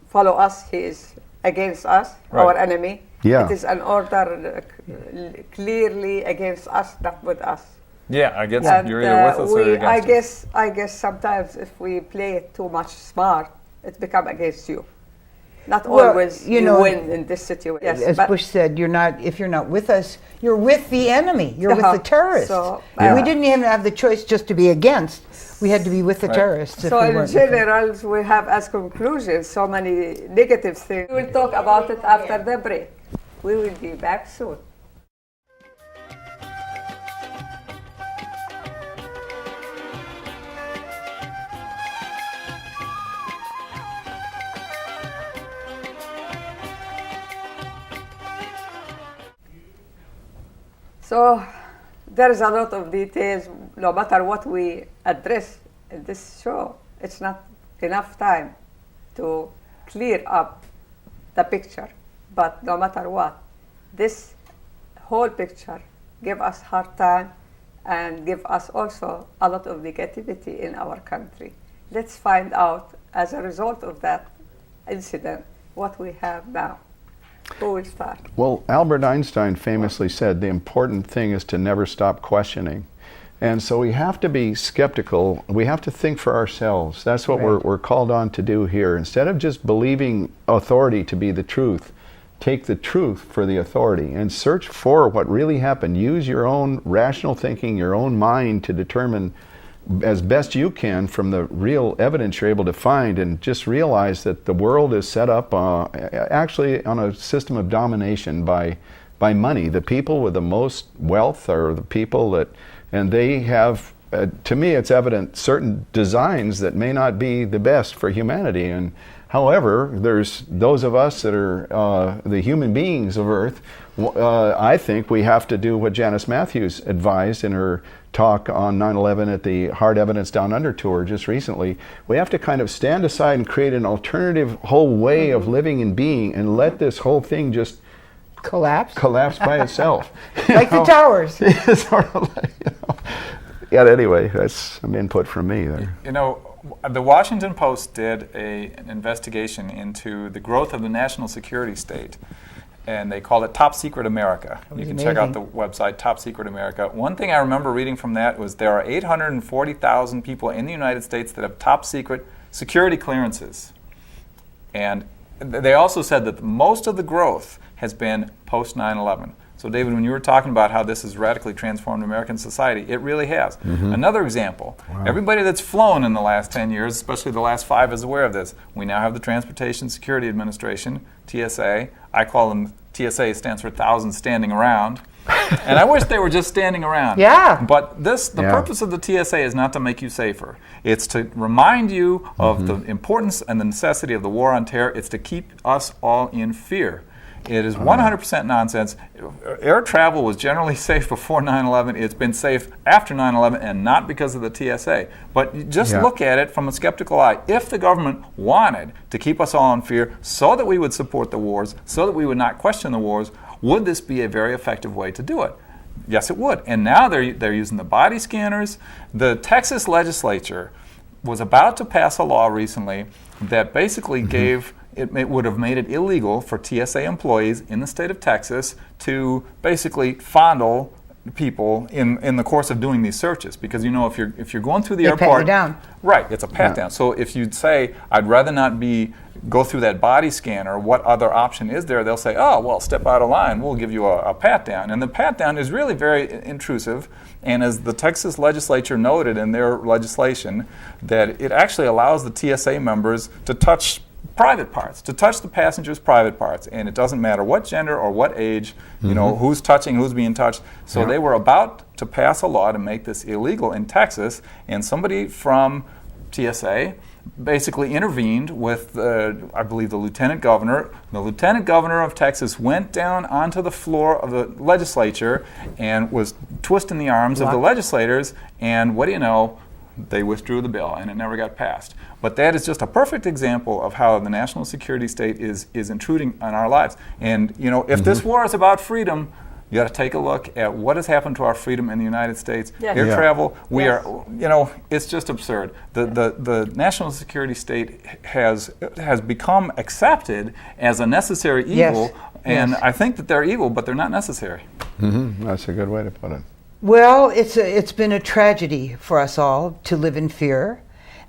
follow us, he is against us, our enemy. Yeah. It is an order clearly against us, not with us. Yeah, I guess And you're either with us or you're against us. I guess sometimes if we play it too much smart, it become against you. Not always you win in this situation. Yes, as Bush said, if you're not with us, you're with the enemy. You're with the terrorists. So, we didn't even have the choice just to be against. We had to be with the terrorists. So in general, we have as conclusion so many negative things. We will talk about it after the break. We will be back soon. So there is a lot of details, no matter what we address in this show. It's not enough time to clear up the picture. But no matter what, this whole picture give us hard time and give us also a lot of negativity in our country. Let's find out, as a result of that incident, what we have now. Who will start? Well, Albert Einstein famously said the important thing is to never stop questioning. And so we have to be skeptical. We have to think for ourselves. That's what we're called on to do here. Instead of just believing authority to be the truth, take the truth for the authority and search for what really happened. Use your own rational thinking, your own mind to determine as best you can from the real evidence you're able to find, and just realize that the world is set up actually on a system of domination by money. The people with the most wealth are the people that, and they have, to me it's evident, certain designs that may not be the best for humanity. And however, there's those of us that are the human beings of Earth. I think we have to do what Janice Matthews advised in her talk on 9/11 at the Hard Evidence Down Under tour just recently. We have to kind of stand aside and create an alternative whole way of living and being, and let this whole thing just collapse by itself. Like the towers. Sort of like, Yeah, anyway, that's some input from me there. You know, the Washington Post did an investigation into the growth of the national security state, and they called it Top Secret America. You can check out the website, Top Secret America. One thing I remember reading from that was there are 840,000 people in the United States that have top secret security clearances. And they also said that most of the growth has been post 9/11. So David, when you were talking about how this has radically transformed American society, it really has. Another example, everybody that's flown in the last 10 years, especially the last 5, is aware of this. We now have the Transportation Security Administration, TSA. I call them, TSA stands for Thousands Standing Around. And I wish they were just standing around. Yeah. But the purpose of the TSA is not to make you safer. It's to remind you of the importance and the necessity of the war on terror. It's to keep us all in fear. It is 100% nonsense. Air travel was generally safe before 9/11. It's been safe after 9/11, and not because of the TSA. But just look at it from a skeptical eye. If the government wanted to keep us all in fear so that we would support the wars, so that we would not question the wars, would this be a very effective way to do it? Yes, it would. And now they're using the body scanners. The Texas legislature was about to pass a law recently that basically gave... It would have made it illegal for TSA employees in the state of Texas to basically fondle people in the course of doing these searches, because you know if you're going through the airport, pat you down. Right, it's a pat down. So if you'd say I'd rather not go through that body scanner, what other option is there? They'll say, oh well, step out of line, we'll give you a pat down, and the pat down is really very intrusive. And as the Texas legislature noted in their legislation, that it actually allows the TSA members to touch private parts, to touch the passenger's private parts, and it doesn't matter what gender or what age, you know, who's touching, who's being touched. So they were about to pass a law to make this illegal in Texas, and somebody from TSA basically intervened with, I believe, the lieutenant governor. The lieutenant governor of Texas went down onto the floor of the legislature and was twisting the arms of the legislators, and what do you know, they withdrew the bill, and it never got passed. But that is just a perfect example of how the national security state is intruding on our lives. And you know, if this war is about freedom, you got to take a look at what has happened to our freedom in the United States. Air travel, we are, you know, it's just absurd. The national security state has become accepted as a necessary evil, and I think that they're evil, but they're not necessary. That's a good way to put it. Well, it's been a tragedy for us all to live in fear,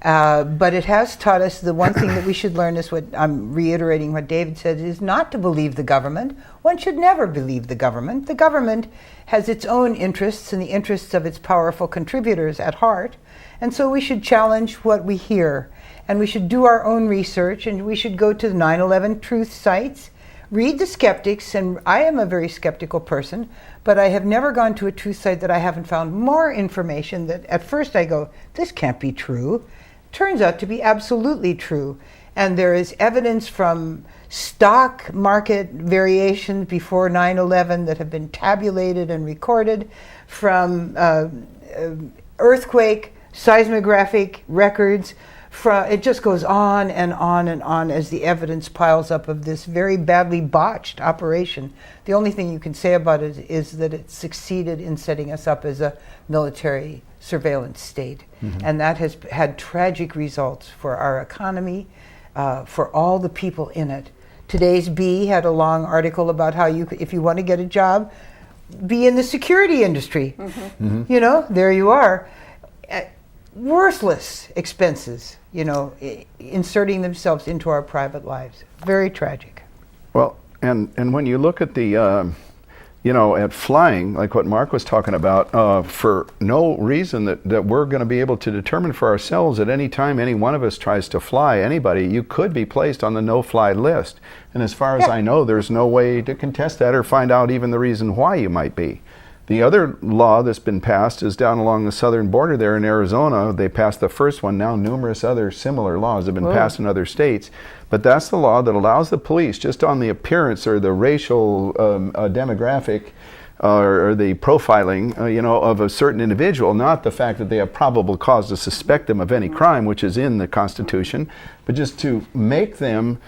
but it has taught us the one thing that we should learn is what I'm reiterating what David said, is not to believe the government. One should never believe the government. The government has its own interests and the interests of its powerful contributors at heart, and so we should challenge what we hear, and we should do our own research, and we should go to the 9/11 truth sites, read the skeptics, and I am a very skeptical person, but I have never gone to a truth site that I haven't found more information that at first I go, this can't be true. Turns out to be absolutely true. And there is evidence from stock market variations before 9/11 that have been tabulated and recorded, from earthquake, seismographic records, It just goes on and on and on as the evidence piles up of this very badly botched operation. The only thing you can say about it is that it succeeded in setting us up as a military surveillance state. And that has had tragic results for our economy, for all the people in it. Today's Bee had a long article about how if you want to get a job, be in the security industry. You know, there you are. Worthless expenses, you know, inserting themselves into our private lives. Very tragic. Well, and when you look at the, you know, at flying, like what Mark was talking about, for no reason that we're going to be able to determine for ourselves at any time any one of us tries to fly anybody, you could be placed on the no-fly list. And as far as I know, there's no way to contest that or find out even the reason why you might be. The other law that's been passed is down along the southern border there in Arizona. They passed the first one. Now numerous other similar laws have been passed in other states. But that's the law that allows the police, just on the appearance or the racial demographic or the profiling, you know, of a certain individual, not the fact that they have probable cause to suspect them of any crime, which is in the Constitution, but just to make them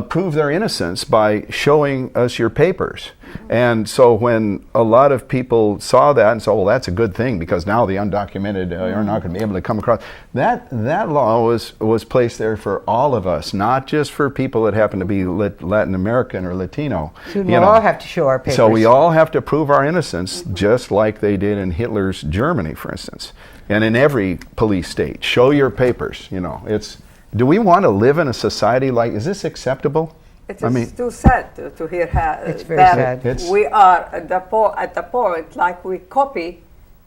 prove their innocence by showing us your papers. And so when a lot of people saw that and said, well, that's a good thing because now the undocumented are not going to be able to come across, that law was placed there for all of us, not just for people that happen to be Latin American or Latino. So we all have to show our papers. So we all have to prove our innocence, just like they did in Hitler's Germany, for instance, and in every police state. Show your papers, you know. Do we want to live in a society like, is this acceptable? It is too sad to hear how it's very sad. We are at the point like we copy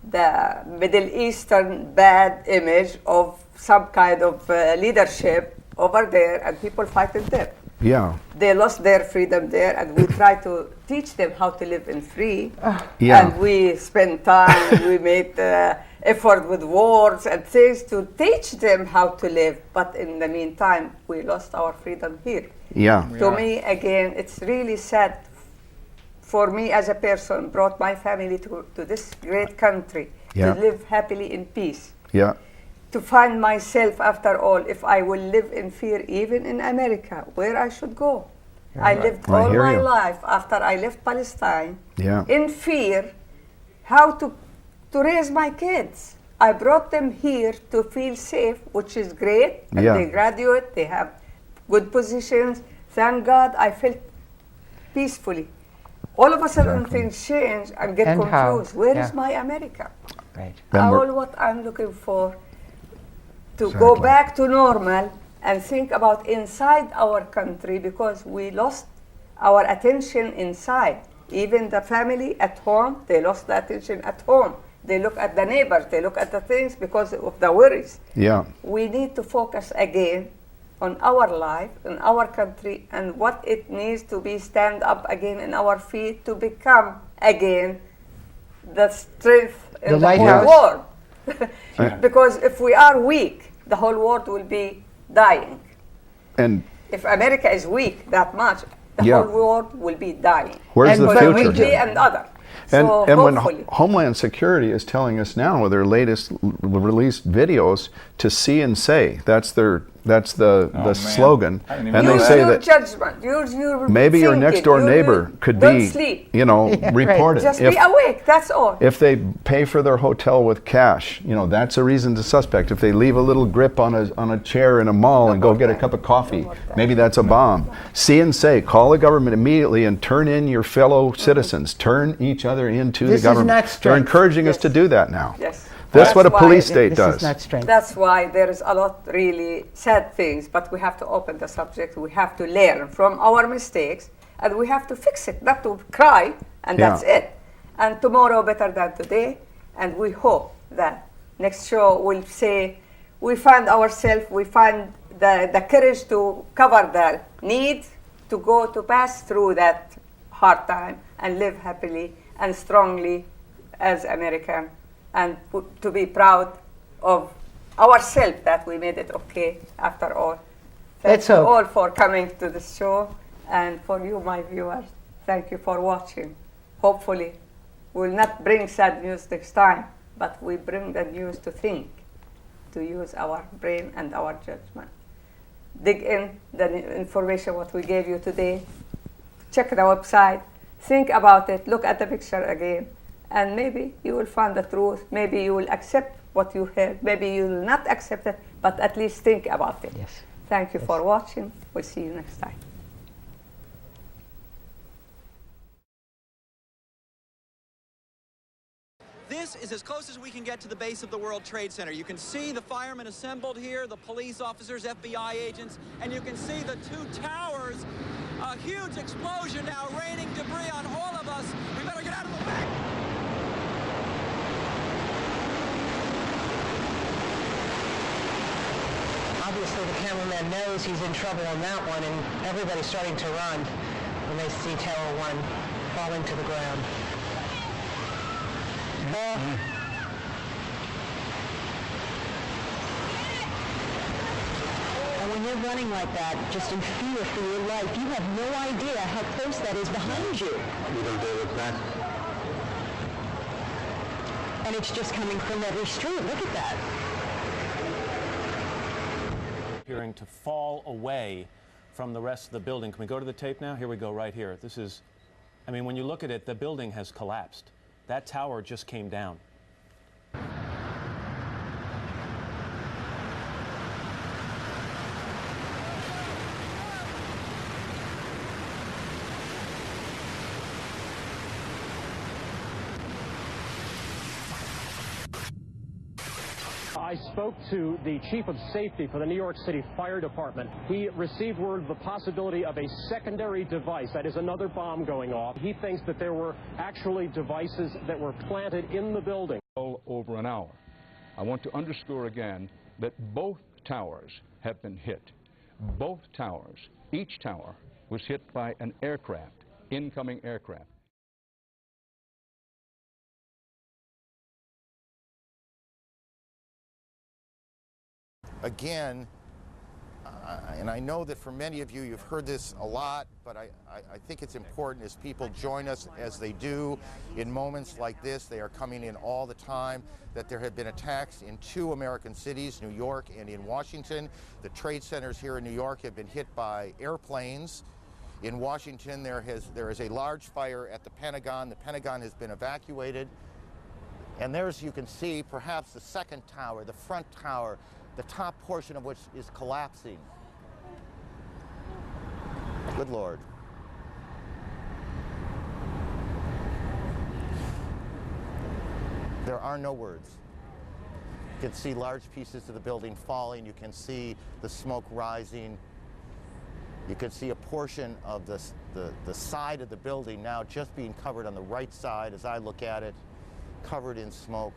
the Middle Eastern bad image of some kind of leadership over there, and people fighting them. Yeah. They lost their freedom there, and we try to teach them how to live in free. Yeah. And we spend time, we made effort with words and things to teach them how to live. But in the meantime, we lost our freedom here. Yeah. To me, again, it's really sad for me as a person, brought my family to this great country to live happily in peace. Yeah. To find myself, after all, if I will live in fear, even in America, where I should go. I lived all my life after I left Palestine in fear, how to raise my kids. I brought them here to feel safe, which is great. And they graduate, they have good positions. Thank God I felt peacefully. All of a sudden things change and get confused. Where is my America? Right. All what I'm looking for to go back to normal and think about inside our country, because we lost our attention inside. Even the family at home, they lost the attention at home. They look at the neighbors, they look at the things because of the worries. Yeah. We need to focus again on our life, in our country, and what it needs to be stand up again in our feet to become again the strength in the whole world. Because if we are weak, the whole world will be dying. And if America is weak that much, the whole world will be dying. Where's the future? And other. And So when hopefully. Homeland Security is telling us now with their latest released videos to see and say, that's the slogan, and they use say your that judgment. Use your maybe your thinking. next door neighbor could don't be, sleep. you know, reported. Just be awake. That's all. If they pay for their hotel with cash, you know, that's a reason to suspect. If they leave a little grip on a chair in a mall and go get a cup of coffee, maybe that's a bomb. See and say, call the government immediately and turn in your fellow citizens. Turn each other into the government. They're encouraging us to do that now. Yes. That's what a police state does. That's why there is a lot really sad things, but we have to open the subject. We have to learn from our mistakes, and we have to fix it, not to cry, and that's it. And tomorrow better than today, and we hope that next show will say we find ourselves, we find the courage to cover the need to go to pass through that hard time and live happily and strongly as American, and to be proud of ourselves that we made it okay after all. Thank you all for coming to the show, and for you, my viewers, thank you for watching. Hopefully, we'll not bring sad news next time, but we bring the news to think to use our brain and our judgment. Dig in the information what we gave you today. Check the website. Think about it. Look at the picture again. And maybe you will find the truth. Maybe you will accept what you heard. Maybe you will not accept it, but at least think about it. Yes. Thank you for watching. We'll see you next time. This is as close as we can get to the base of the World Trade Center. You can see the firemen assembled here, the police officers, FBI agents, and you can see the two towers. A huge explosion now, raining debris on all of us. We better get out of the way. Obviously, the cameraman knows he's in trouble on that one, and everybody's starting to run when they see Tower 1 falling to the ground. And when you're running like that, just in fear for your life, you have no idea how close that is behind you. You don't dare look back. And it's just coming from every street. Look at that. Appearing to fall away from the rest of the building. Can we go to the tape now? Here we go, right here. This is, I mean, when you look at it, the building has collapsed. That tower just came down. I spoke to the chief of safety for the New York City Fire Department. He received word of the possibility of a secondary device, that is another bomb going off. He thinks that there were actually devices that were planted in the building. Over an hour. I want to underscore again that both towers have been hit. Both towers, each tower was hit by an aircraft, incoming aircraft. Again, and I know that for many of you, you've heard this a lot, but I think it's important as people join us as they do in moments like this. They are coming in all the time, that there have been attacks in 2 American cities, New York and in Washington. The trade centers here in New York have been hit by airplanes. In Washington, there is a large fire at the Pentagon. The Pentagon has been evacuated. And there's, you can see, perhaps the second tower, the front tower, the top portion of which is collapsing. Good Lord. There are no words. You can see large pieces of the building falling. You can see the smoke rising. You can see a portion of the side of the building now just being covered on the right side as I look at it, covered in smoke.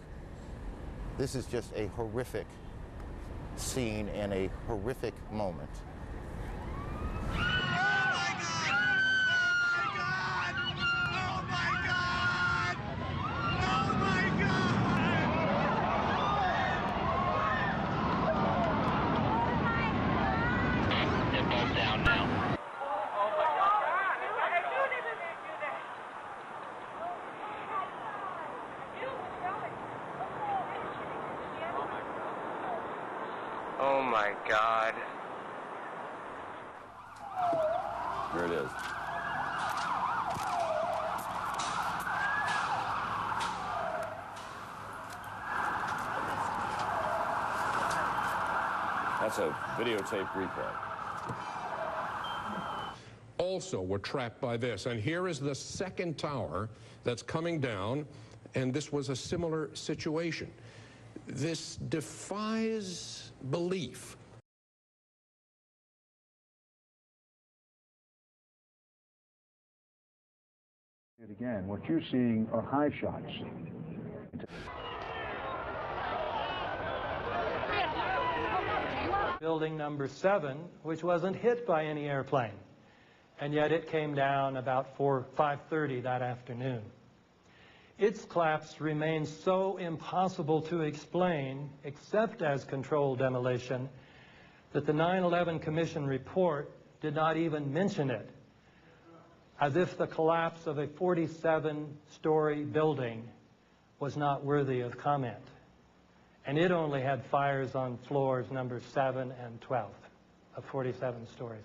This is just a horrific scene and a horrific moment. Oh my God. There it is. That's a videotape replay. Also, we're trapped by this. And here is the second tower that's coming down, and this was a similar situation. This defies belief. Again, what you're seeing are high shots. Building number 7, which wasn't hit by any airplane, and yet it came down about 5:30 that afternoon. Its collapse remains so impossible to explain, except as controlled demolition, that the 9/11 Commission report did not even mention it, as if the collapse of a 47-story building was not worthy of comment. and it only had fires on floors number 7 and 12 of 47 stories.